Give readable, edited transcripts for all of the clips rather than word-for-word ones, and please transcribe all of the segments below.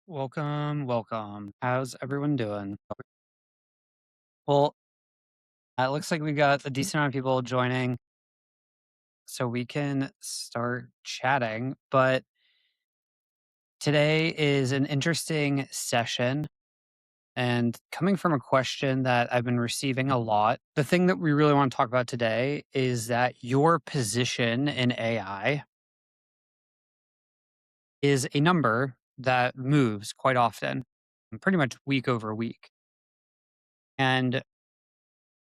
Welcome, welcome. How's everyone doing? Well, it looks like we got a decent amount of people joining, so we can start chatting. But today is an interesting session and coming from a question that I've been receiving a lot. The thing that we really want to talk about today is that your position in AI is a number that moves quite often, pretty much week over week. And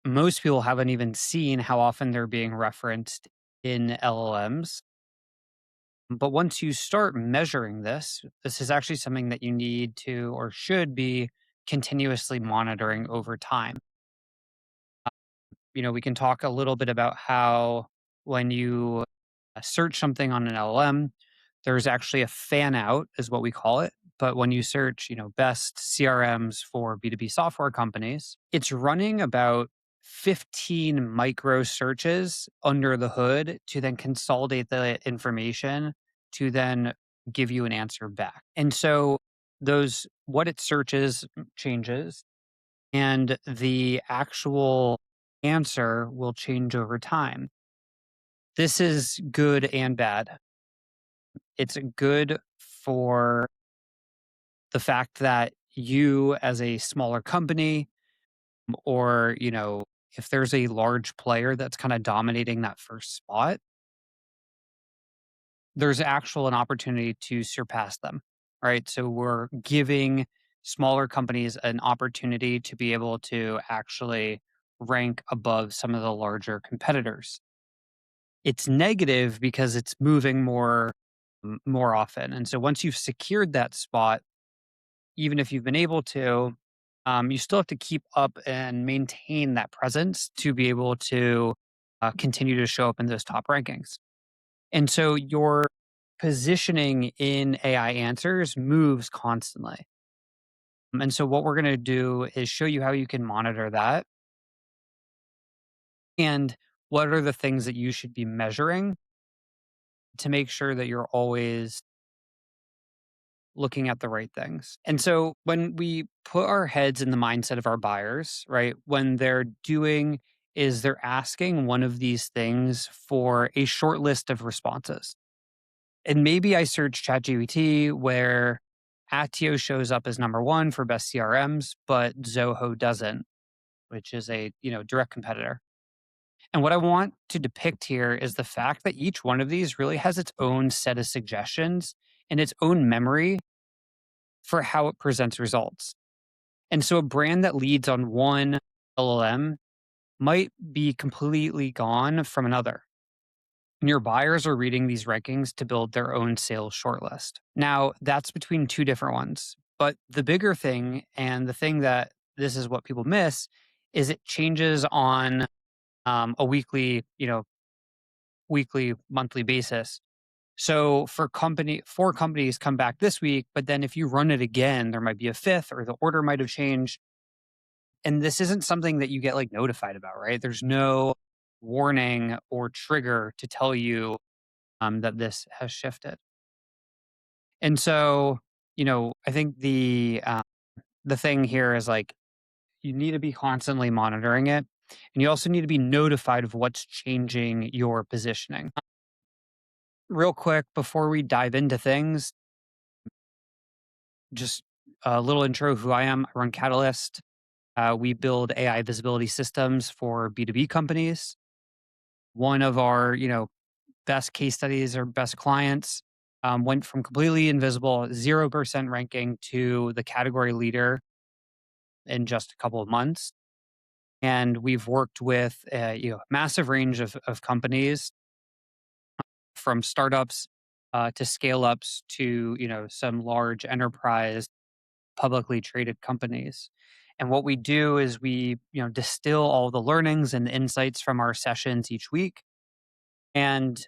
most people haven't even seen how often they're being referenced in LLMs. But once you start measuring this, this is actually something that you need to or should be continuously monitoring over time. We can talk a little bit about how when you search something on an LLM, there's actually a fan out, is what we call it. But when you search, best CRMs for B2B software companies, it's running about 15 micro searches under the hood to then consolidate the information to then give you an answer back. And so those what it searches changes and the actual answer will change over time. This is good and bad. It's good for the fact that you, as a smaller company, or, if there's a large player that's kind of dominating that first spot, there's actual an opportunity to surpass them, right? So we're giving smaller companies an opportunity to be able to actually rank above some of the larger competitors. It's negative because it's moving more often. And so once you've secured that spot, even if you've been able to, you still have to keep up and maintain that presence to be able to continue to show up in those top rankings. And so your positioning in AI answers moves constantly. And so what we're going to do is show you how you can monitor that and what are the things that you should be measuring to make sure that you're always looking at the right things. And so when we put our heads in the mindset of our buyers, right, when they're doing is they're asking one of these things for a short list of responses. And maybe I search ChatGPT where Attio shows up as number one for best CRMs, but Zoho doesn't, which is a direct competitor. And what I want to depict here is the fact that each one of these really has its own set of suggestions and its own memory for how it presents results. And so a brand that leads on one LLM might be completely gone from another. And your buyers are reading these rankings to build their own sales shortlist. Now, that's between two different ones. But the bigger thing, and the thing that this is what people miss, is it changes on a weekly, monthly basis. So four companies come back this week, but then if you run it again, there might be a fifth or the order might have changed. And this isn't something that you get like notified about, right? There's no warning or trigger to tell you that this has shifted. And so, I think the thing here is like you need to be constantly monitoring it, and you also need to be notified of what's changing your positioning. Real quick before we dive into things, just a little intro of who I am. I run Catalyst. We build AI visibility systems for B2B companies. One of our, best case studies or best clients went from completely invisible, 0% ranking to the category leader in just a couple of months. And we've worked with a massive range of companies from startups to scale ups to, some large enterprise publicly traded companies. And what we do is we, distill all the learnings and insights from our sessions each week and,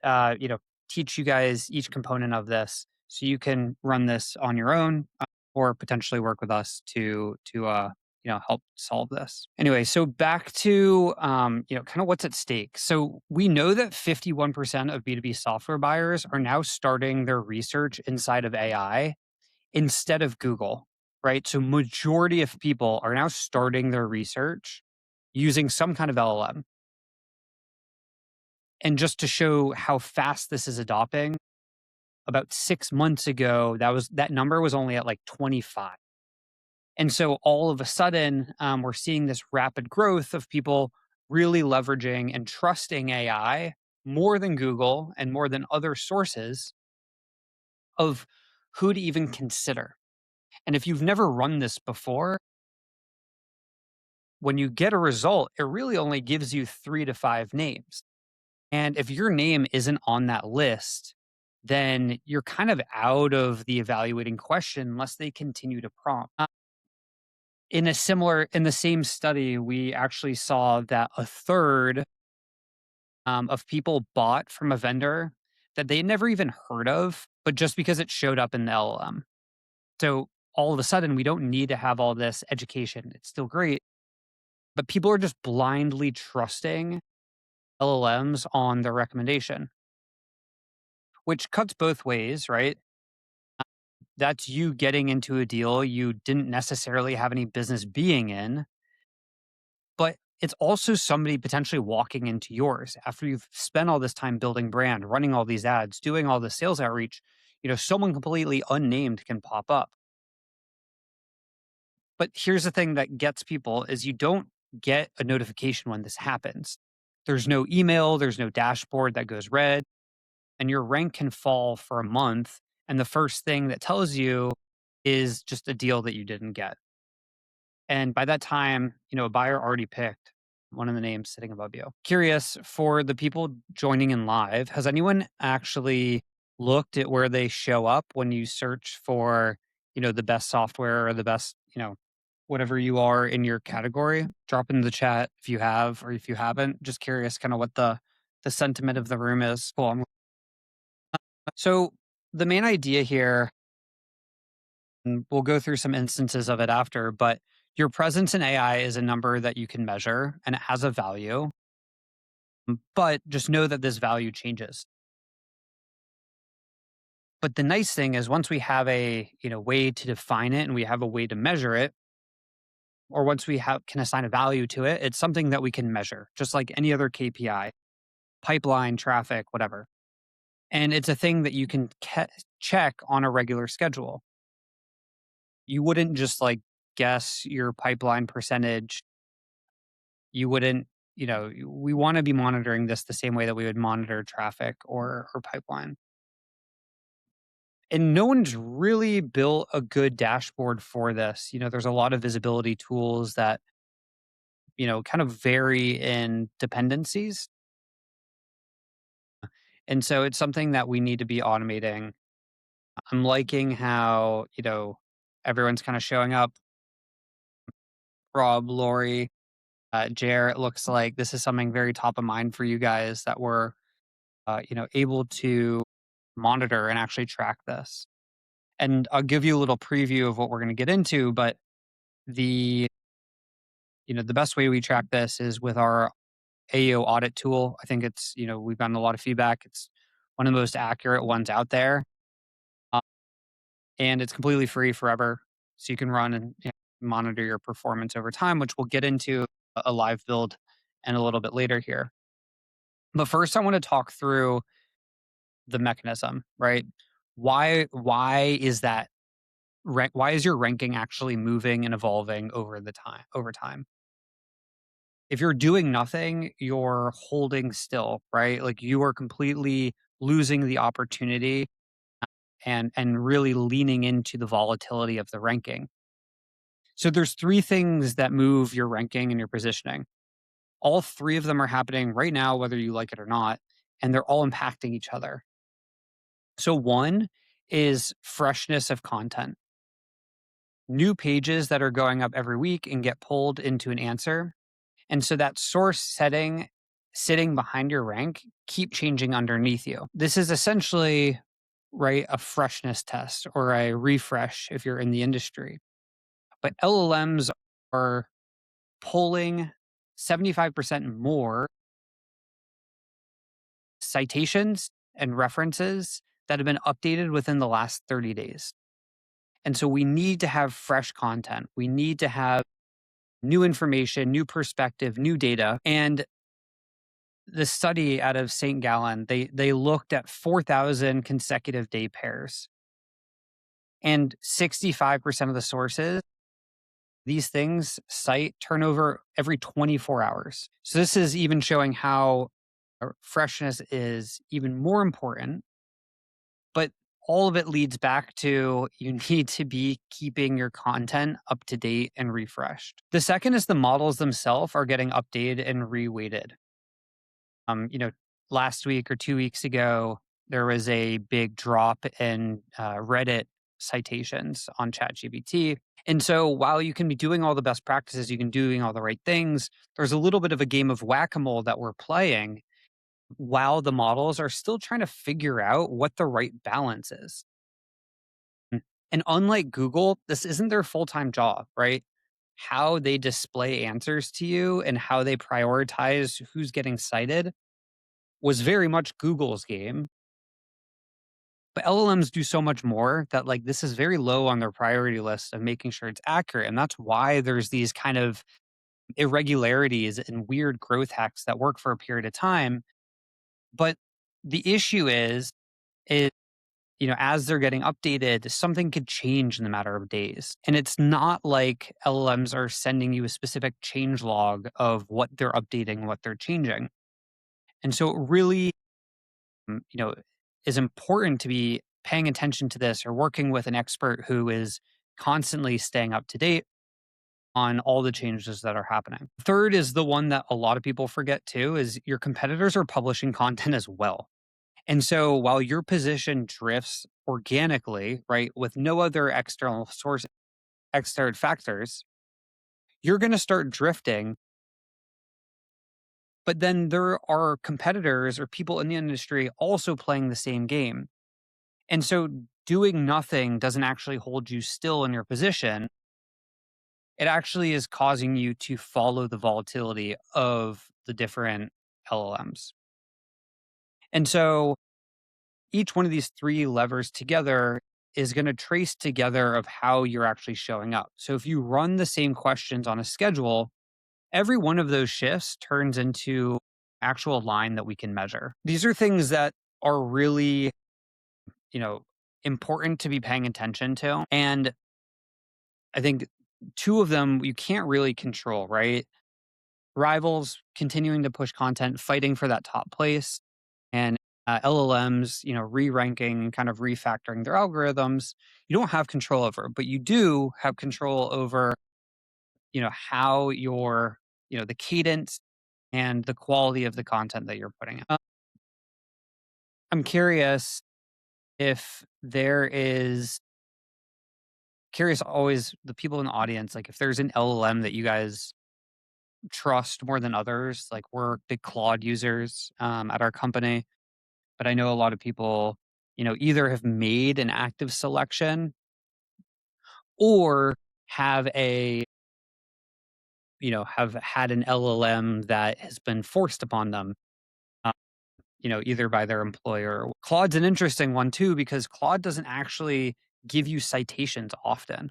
teach you guys each component of this so you can run this on your own or potentially work with us to help solve this. Anyway, so back to, kind of what's at stake. So we know that 51% of B2B software buyers are now starting their research inside of AI instead of Google, right? So majority of people are now starting their research using some kind of LLM. And just to show how fast this is adopting, about 6 months ago, that number was only at like 25. And so all of a sudden, we're seeing this rapid growth of people really leveraging and trusting AI more than Google and more than other sources of who to even consider. And if you've never run this before, when you get a result, it really only gives you 3 to 5 names. And if your name isn't on that list, then you're kind of out of the evaluating question unless they continue to prompt. In the same study, we actually saw that a third of people bought from a vendor that they had never even heard of, but just because it showed up in the LLM. So all of a sudden, we don't need to have all this education. It's still great, but people are just blindly trusting LLMs on their recommendation, which cuts both ways, right? That's you getting into a deal you didn't necessarily have any business being in, but it's also somebody potentially walking into yours after you've spent all this time building brand, running all these ads, doing all the sales outreach. Someone completely unnamed can pop up. But here's the thing that gets people is you don't get a notification when this happens. There's no email, there's no dashboard that goes red, and your rank can fall for a month. And the first thing that tells you is just a deal that you didn't get. And by that time, a buyer already picked one of the names sitting above you. Curious for the people joining in live, has anyone actually looked at where they show up when you search for, the best software or the best, whatever you are in your category? Drop in the chat if you have or if you haven't. Just curious kind of what the sentiment of the room is. Cool. So the main idea here, and we'll go through some instances of it after, but your presence in AI is a number that you can measure and it has a value. But just know that this value changes. But the nice thing is once we have a way to define it and we have a way to measure it, or once we can assign a value to it, it's something that we can measure, just like any other KPI, pipeline, traffic, whatever. And it's a thing that you can check on a regular schedule. You wouldn't just like guess your pipeline percentage. You wouldn't, we want to be monitoring this the same way that we would monitor traffic or pipeline. And no one's really built a good dashboard for this. There's a lot of visibility tools that, kind of vary in dependencies. And so it's something that we need to be automating. I'm liking how, everyone's kind of showing up. Rob, Lori, Jer, it looks like this is something very top of mind for you guys that we're, able to monitor and actually track this. And I'll give you a little preview of what we're going to get into, but the the best way we track this is with our AEO audit tool. I think it's, we've gotten a lot of feedback. It's one of the most accurate ones out there. Uh, and it's completely free forever. So you can run and monitor your performance over time, which we'll get into a live build and a little bit later here. But first, I want to talk through the mechanism, right? Why is that why is your ranking actually moving and evolving over time? If you're doing nothing, you're holding still, right? Like you are completely losing the opportunity and really leaning into the volatility of the ranking. So there's three things that move your ranking and your positioning. All three of them are happening right now, whether you like it or not, and they're all impacting each other. So one is freshness of content. New pages that are going up every week and get pulled into an answer. And so that source setting sitting behind your rank keep changing underneath you. This is essentially right a freshness test or a refresh if you're in the industry. But LLMs are pulling 75% more citations and references that have been updated within the last 30 days. And so we need to have fresh content. We need to have new information, new perspective, new data. And the study out of St. Gallen, they looked at 4,000 consecutive day pairs, and 65% of the sources, these things cite turnover every 24 hours. So this is even showing how freshness is even more important, but all of it leads back to you need to be keeping your content up to date and refreshed. The second is the models themselves are getting updated and reweighted. You know, last week or 2 weeks ago, there was a big drop in Reddit citations on ChatGPT. And so while you can be doing all the best practices, you can doing all the right things, there's a little bit of a game of whack-a-mole that we're playing while the models are still trying to figure out what the right balance is. And unlike Google, this isn't their full-time job, right? How they display answers to you and how they prioritize who's getting cited was very much Google's game. But LLMs do so much more that like this is very low on their priority list of making sure it's accurate. And that's why there's these kind of irregularities and weird growth hacks that work for a period of time. But the issue is, as they're getting updated, something could change in a matter of days. And it's not like LLMs are sending you a specific change log of what they're updating, what they're changing. And so it really is important to be paying attention to this or working with an expert who is constantly staying up to date on all the changes that are happening. Third is the one that a lot of people forget too is your competitors are publishing content as well. And so while your position drifts organically, right, with no other external source, external factors, you're going to start drifting. But then there are competitors or people in the industry also playing the same game. And so doing nothing doesn't actually hold you still in your position. It actually is causing you to follow the volatility of the different LLMs. And so each one of these three levers together is going to trace together of how you're actually showing up. So if you run the same questions on a schedule, every one of those shifts turns into actual line that we can measure. These are things that are really, you know, important to be paying attention to. And I think two of them you can't really control, right? Rivals continuing to push content, fighting for that top place, and LLMs, re-ranking, kind of refactoring their algorithms. You don't have control over, but you do have control over, how the cadence and the quality of the content that you're putting out. I'm curious if there is curious always the people in the audience, like if there's an LLM that you guys trust more than others. Like we're big Claude users at our company, but I know a lot of people, either have made an active selection or have have had an LLM that has been forced upon them, uh, either by their employer. Claude's an interesting one too, because Claude doesn't actually give you citations often,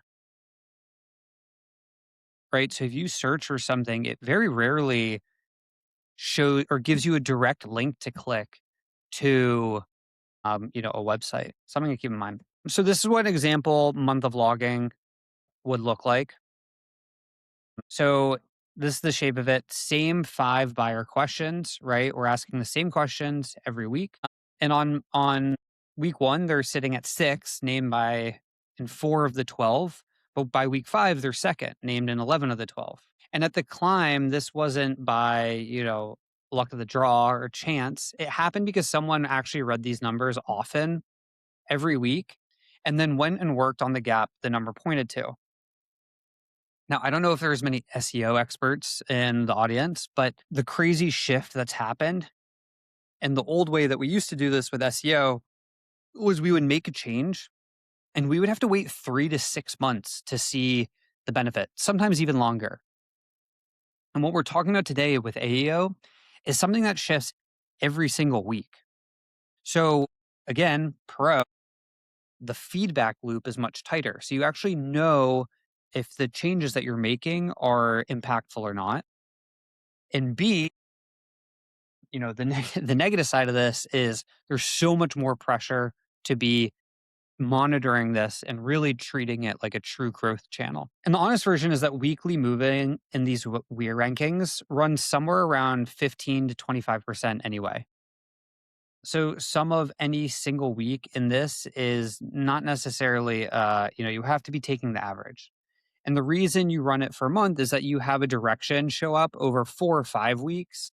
right? So if you search for something, it very rarely shows or gives you a direct link to click to a website. Something to keep in mind. So this is what an example month of logging would look like. So this is the shape of it. Same 5 buyer questions, right? We're asking the same questions every week. And on week 1, they're sitting at 6, named by in 4 of the 12. But by week 5, they're second, named in 11 of the 12. And at the climb, this wasn't by, luck of the draw or chance. It happened because someone actually read these numbers often every week and then went and worked on the gap the number pointed to. Now, I don't know if there's many SEO experts in the audience, but the crazy shift that's happened and the old way that we used to do this with SEO was we would make a change and we would have to wait 3 to 6 months to see the benefit, sometimes even longer. And what we're talking about today with AEO is something that shifts every single week. So again, pro, the feedback loop is much tighter. So you actually know if the changes that you're making are impactful or not. And B, the negative side of this is there's so much more pressure to be monitoring this and really treating it like a true growth channel. And the honest version is that weekly moving in these WEIR rankings runs somewhere around 15 to 25% anyway. So some of any single week in this is not necessarily, you have to be taking the average. And the reason you run it for a month is that you have a direction show up over 4 or 5 weeks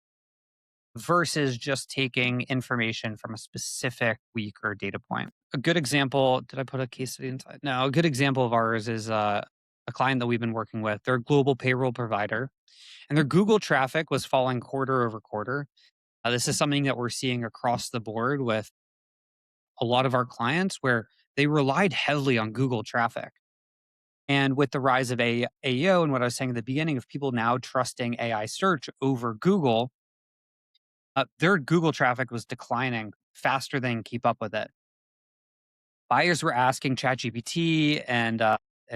versus just taking information from a specific week or data point. A good example, did I put a case study inside? No, a good example of ours is a client that we've been working with. They're a global payroll provider, and their Google traffic was falling quarter over quarter. This is something that we're seeing across the board with a lot of our clients where they relied heavily on Google traffic. And with the rise of AEO and what I was saying at the beginning of people now trusting AI search over Google, their Google traffic was declining faster than keep up with it. Buyers were asking ChatGPT and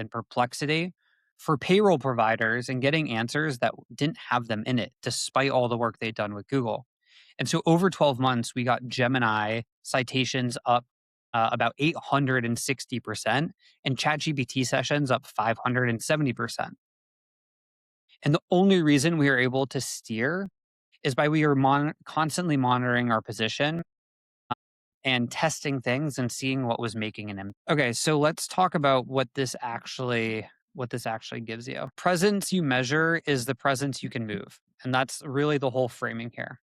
Perplexity for payroll providers and getting answers that didn't have them in it, despite all the work they'd done with Google. And so over 12 months, we got Gemini citations up about 860% and ChatGPT sessions up 570%. And the only reason we were able to steer is by we were constantly monitoring our position and testing things and seeing what was making an impact. Okay, so let's talk about what this actually gives you. Presence you measure is the presence you can move. And that's really the whole framing here.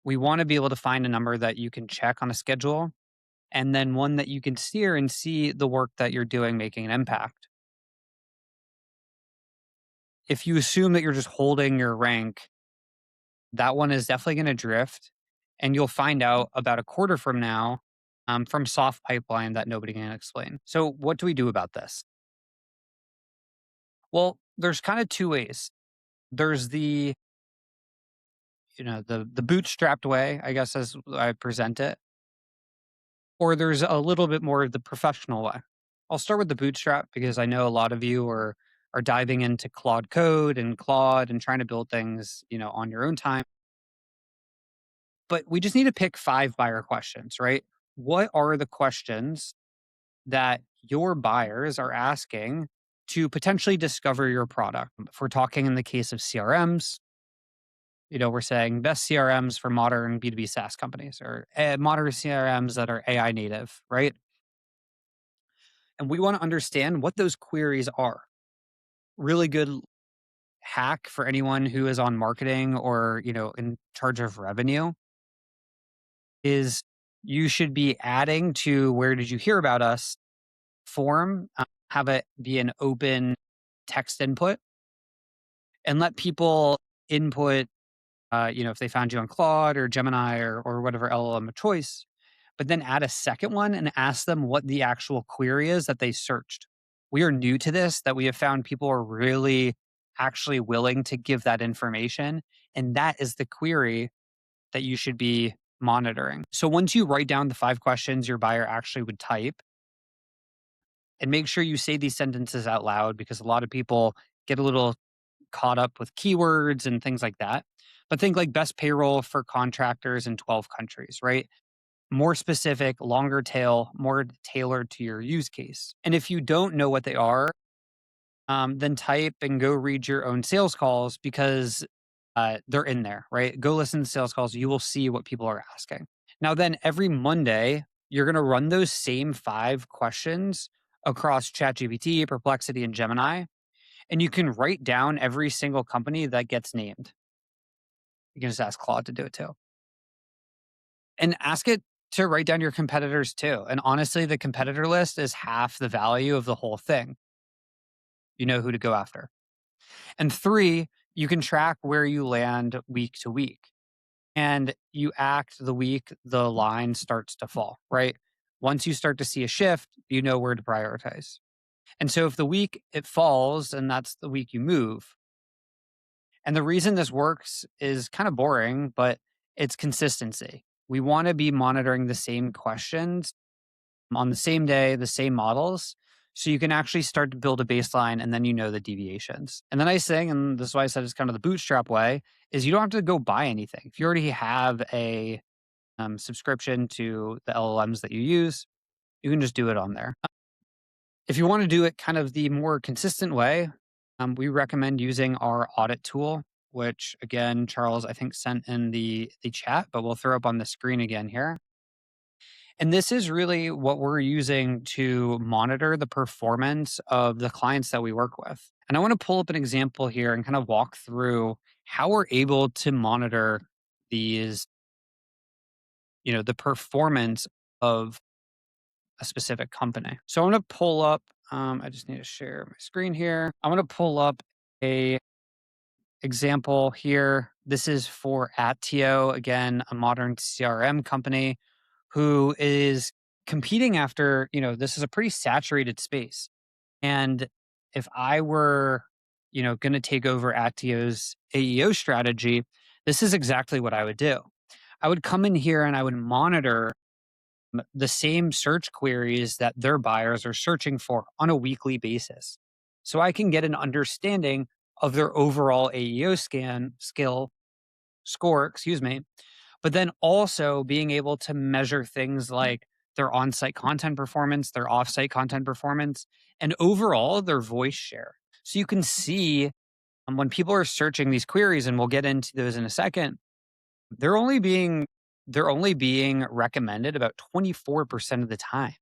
We want to be able to find a number that you can check on a schedule and then one that you can steer and see the work that you're doing making an impact. If you assume that you're just holding your rank, that one is definitely going to drift. And you'll find out about a quarter from now from soft pipeline that nobody can explain. So, what do we do about this? Well, there's kind of two ways. There's the bootstrapped way, I guess, as I present it, or there's a little bit more of the professional way. I'll start with the bootstrap because I know a lot of you are diving into Claude code and Claude and trying to build things, on your own time. But we just need to pick 5 buyer questions, right? What are the questions that your buyers are asking to potentially discover your product? If we're talking in the case of CRMs, we're saying best CRMs for modern B2B SaaS companies or modern CRMs that are AI native, right? And we want to understand what those queries are. Really good hack for anyone who is on marketing or, in charge of revenue is you should be adding to where did you hear about us form, have it be an open text input and let people input, if they found you on Claude or Gemini or whatever LLM of choice, but then add a second one and ask them what the actual query is that they searched. We are new to this, that we have found people are really actually willing to give that information. And that is the query that you should be monitoring. So once you write down the 5 questions your buyer actually would type, and make sure you say these sentences out loud because a lot of people get a little caught up with keywords and things like that. But think like best payroll for contractors in 12 countries, right? More specific, longer tail, more tailored to your use case. And if you don't know what they are, then type and go read your own sales calls because they're in there, right? Go listen to sales calls. You will see what people are asking. Now, then every Monday, you're going to run those same 5 questions across ChatGPT, Perplexity, and Gemini. And you can write down every single company that gets named. You can just ask Claude to do it too. And ask it to write down your competitors too. And honestly, the competitor list is half the value of the whole thing. You know who to go after. And 3, you can track where you land week to week. And you act the week the line starts to fall, right? Once you start to see a shift, you know where to prioritize. And so if the week it falls and that's the week you move. And the reason this works is kind of boring, but it's consistency. We want to be monitoring the same questions on the same day, the same models. So you can actually start to build a baseline and then you know the deviations. And the nice thing, and this is why I said it's kind of the bootstrap way, is you don't have to go buy anything. If you already have a subscription to the LLMs that you use, you can just do it on there. If you want to do it kind of the more consistent way, we recommend using our audit tool, which again, Charles, I think sent in the chat, but we'll throw up on the screen again here. And this is really what we're using to monitor the performance of the clients that we work with. And I want to pull up an example here and kind of walk through how we're able to monitor these, the performance of a specific company. So I'm going to pull up, I just need to share my screen here. I'm going to pull up a example here. This is for Attio, again, a modern CRM company who is competing after, this is a pretty saturated space. And if I were, going to take over Attio's AEO strategy, this is exactly what I would do. I would come in here and I would monitor the same search queries that their buyers are searching for on a weekly basis. So I can get an understanding of their overall AEO score, but then also being able to measure things like their on-site content performance, their off-site content performance, and overall their voice share. So you can see when people are searching these queries, and we'll get into those in a second, they're only being recommended about 24% of the time.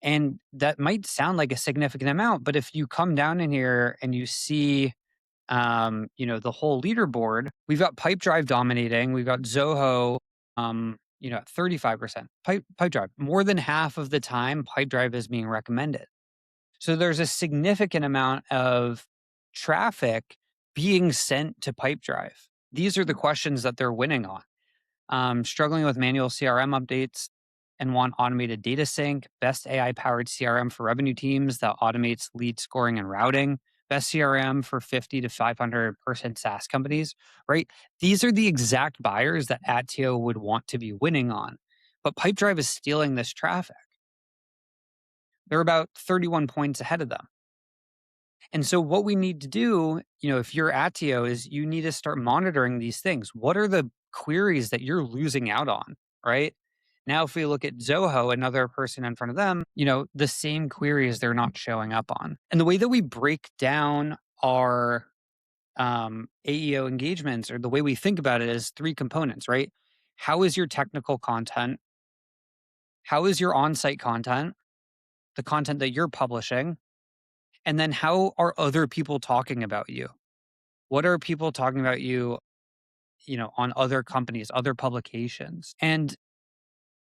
And that might sound like a significant amount, but if you come down in here and you see the whole leaderboard, we've got Pipedrive dominating, we've got Zoho at 35%. Pipedrive, more than half of the time, Pipedrive is being recommended. So there's a significant amount of traffic being sent to Pipedrive. These are the questions that they're winning on. Struggling with manual CRM updates and want automated data sync, best AI powered CRM for revenue teams that automates lead scoring and routing, best CRM for 50 to 500 person SaaS companies, right? These are the exact buyers that Attio would want to be winning on. But Pipedrive is stealing this traffic. They're about 31 points ahead of them. And so what we need to do, if you're Attio, is you need to start monitoring these things. What are the queries that you're losing out on, right? Now, if we look at Zoho, another person in front of them, the same queries they're not showing up on. And the way that we break down our AEO engagements, or the way we think about it, is three components, right? How is your technical content? How is your on-site content? The content that you're publishing? And then how are other people talking about you? What are people talking about you, on other companies, other publications? And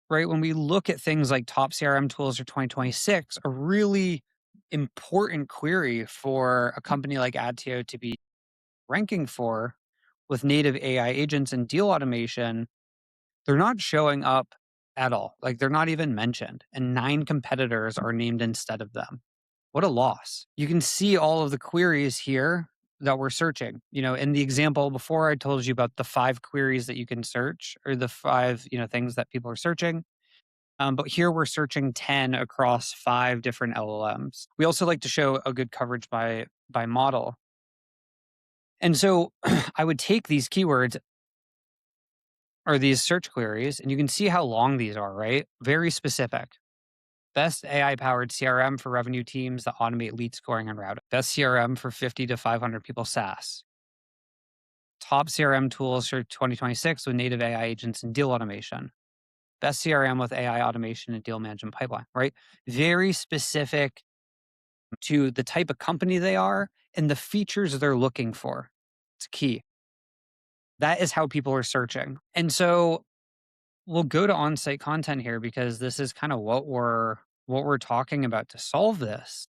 right, when we look at things like top CRM tools for 2026, a really important query for a company like Attio to be ranking for with native AI agents and deal automation, they're not showing up at all. Like, they're not even mentioned. And 9 competitors are named instead of them. What a loss. You can see all of the queries here that we're searching. In the example before, I told you about the 5 queries that you can search, or the 5, things that people are searching. But here we're searching 10 across 5 different LLMs. We also like to show a good coverage by model. And so I would take these keywords or these search queries, and you can see how long these are, right? Very specific. Best AI-powered CRM for revenue teams that automate lead scoring and routing. Best CRM for 50 to 500 people SaaS. Top CRM tools for 2026 with native AI agents and deal automation. Best CRM with AI automation and deal management pipeline, right? Very specific to the type of company they are and the features they're looking for. It's key. That is how people are searching. And so we'll go to on-site content here, because this is kind of what we're talking about to solve this.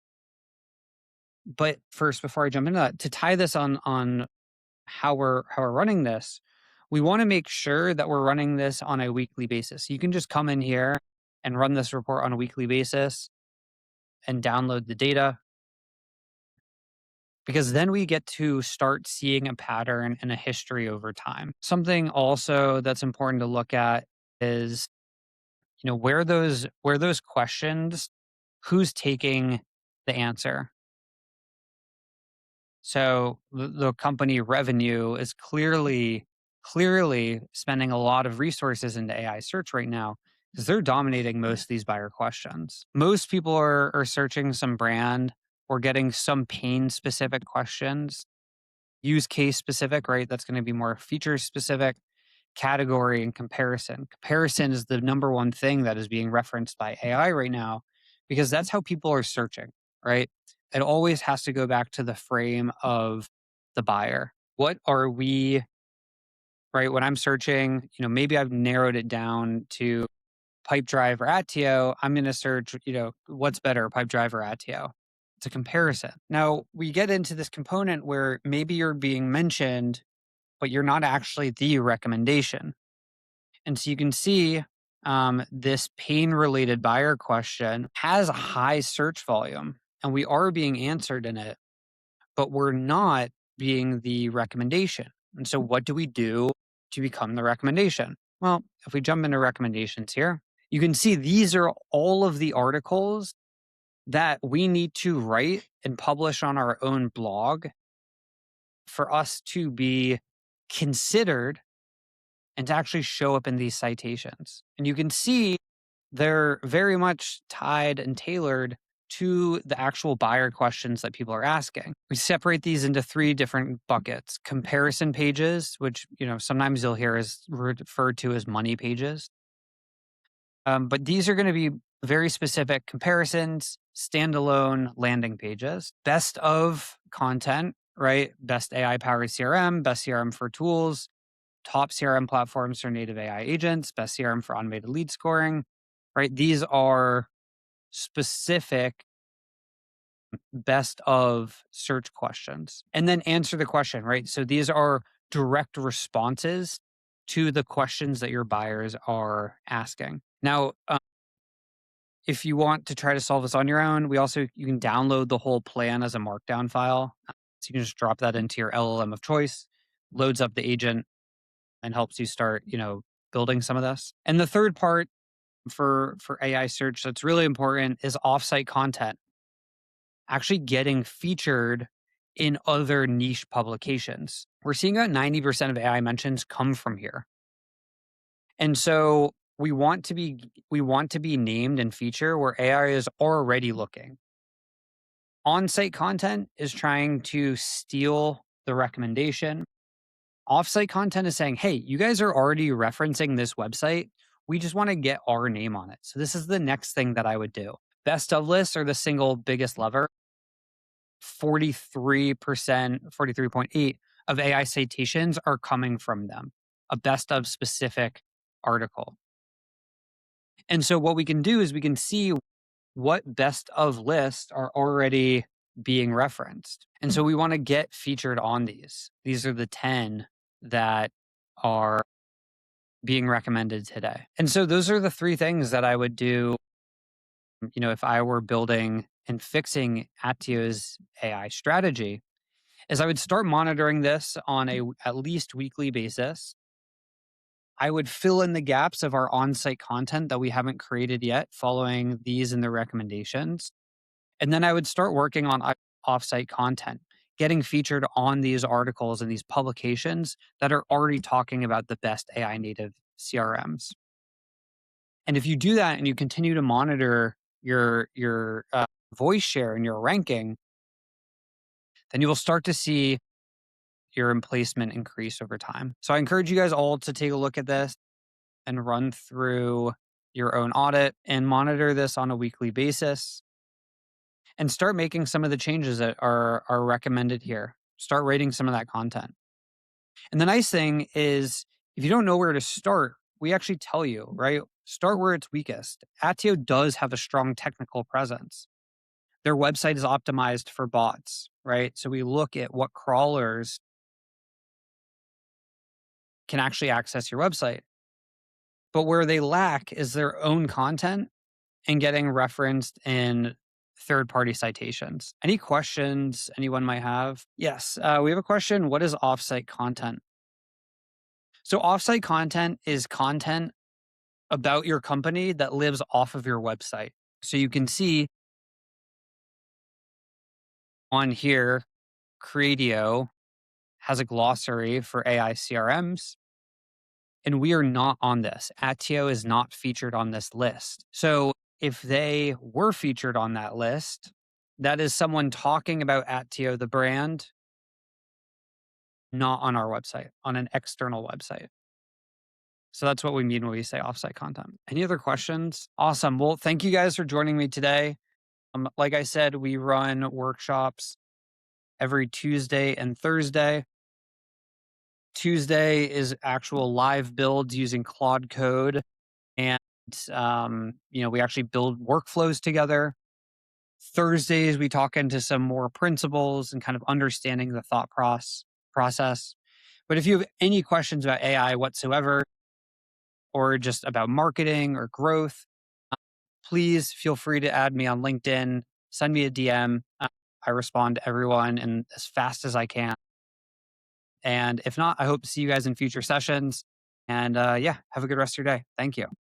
But first, before I jump into that, to tie this on how we're running this, we want to make sure that we're running this on a weekly basis. You can just come in here and run this report on a weekly basis and download the data, because then we get to start seeing a pattern and a history over time. Something also that's important to look at is, where those questions, who's taking the answer. So the company revenue is clearly spending a lot of resources into AI search right now because they're dominating most of these buyer questions. Most people are searching some brand or getting some pain specific questions, use case specific, right? That's going to be more feature specific, category, and comparison. Comparison is the number one thing that is being referenced by AI right now because that's how people are searching, right? It always has to go back to the frame of the buyer. What are we, right? When I'm searching, maybe I've narrowed it down to pipe drive or Attio. I'm going to search, what's better, pipe drive or Attio? It's a comparison. Now we get into this component where maybe you're being mentioned, but you're not actually the recommendation. And so you can see this pain related buyer question has a high search volume and we are being answered in it, but we're not being the recommendation. And so what do we do to become the recommendation? Well, if we jump into recommendations here, you can see these are all of the articles that we need to write and publish on our own blog for us to be considered and to actually show up in these citations. And you can see they're very much tied and tailored to the actual buyer questions that people are asking. We separate these into 3 different buckets. Comparison pages, which, sometimes you'll hear is referred to as money pages. But these are going to be very specific comparisons, standalone landing pages, best of content, right? Best AI powered CRM, best CRM for tools, top CRM platforms for native AI agents, best CRM for automated lead scoring, right? These are specific best of search questions. And then answer the question, right? So these are direct responses to the questions that your buyers are asking. Now, if you want to try to solve this on your own, you can download the whole plan as a markdown file. So you can just drop that into your LLM of choice, loads up the agent, and helps you start, building some of this. And the third part for AI search that's really important is offsite content. Actually getting featured in other niche publications. We're seeing that 90% of AI mentions come from here. And so we want to be named and feature where AI is already looking. On-site content is trying to steal the recommendation. Off-site content is saying, hey, you guys are already referencing this website. We just want to get our name on it. So this is the next thing that I would do. Best of lists are the single biggest lever. 43%, 43.8 of AI citations are coming from them, a best of specific article. And so what we can do is we can see what best of lists are already being referenced. And so we want to get featured on these. These are the 10 that are being recommended today. And so those are the 3 things that I would do, if I were building and fixing Attio's AI strategy, is I would start monitoring this on a at least weekly basis. I would fill in the gaps of our on-site content that we haven't created yet, following these in the recommendations. And then I would start working on off-site content, getting featured on these articles and these publications that are already talking about the best AI native CRMs. And if you do that and you continue to monitor your voice share and your ranking, then you will start to see your emplacement increase over time. So I encourage you guys all to take a look at this and run through your own audit and monitor this on a weekly basis and start making some of the changes that are recommended here. Start rating some of that content. And the nice thing is, if you don't know where to start, we actually tell you, right? Start where it's weakest. Attio does have a strong technical presence. Their website is optimized for bots, right? So we look at what crawlers can actually access your website. But where they lack is their own content and getting referenced in third-party citations. Any questions anyone might have? Yes, we have a question. What is offsite content? So offsite content is content about your company that lives off of your website. So you can see on here, Cradio has a glossary for AI CRMs, and we are not on this. Attio is not featured on this list. So if they were featured on that list, that is someone talking about Attio, the brand, not on our website, on an external website. So that's what we mean when we say offsite content. Any other questions? Awesome. Well, thank you guys for joining me today. Like I said, we run workshops every Tuesday and Thursday. Tuesday is actual live builds using Claude Code. And, we actually build workflows together. Thursdays, we talk into some more principles and kind of understanding the thought process. But if you have any questions about AI whatsoever, or just about marketing or growth, please feel free to add me on LinkedIn, send me a DM. I respond to everyone and as fast as I can. And if not, I hope to see you guys in future sessions. And yeah, have a good rest of your day. Thank you.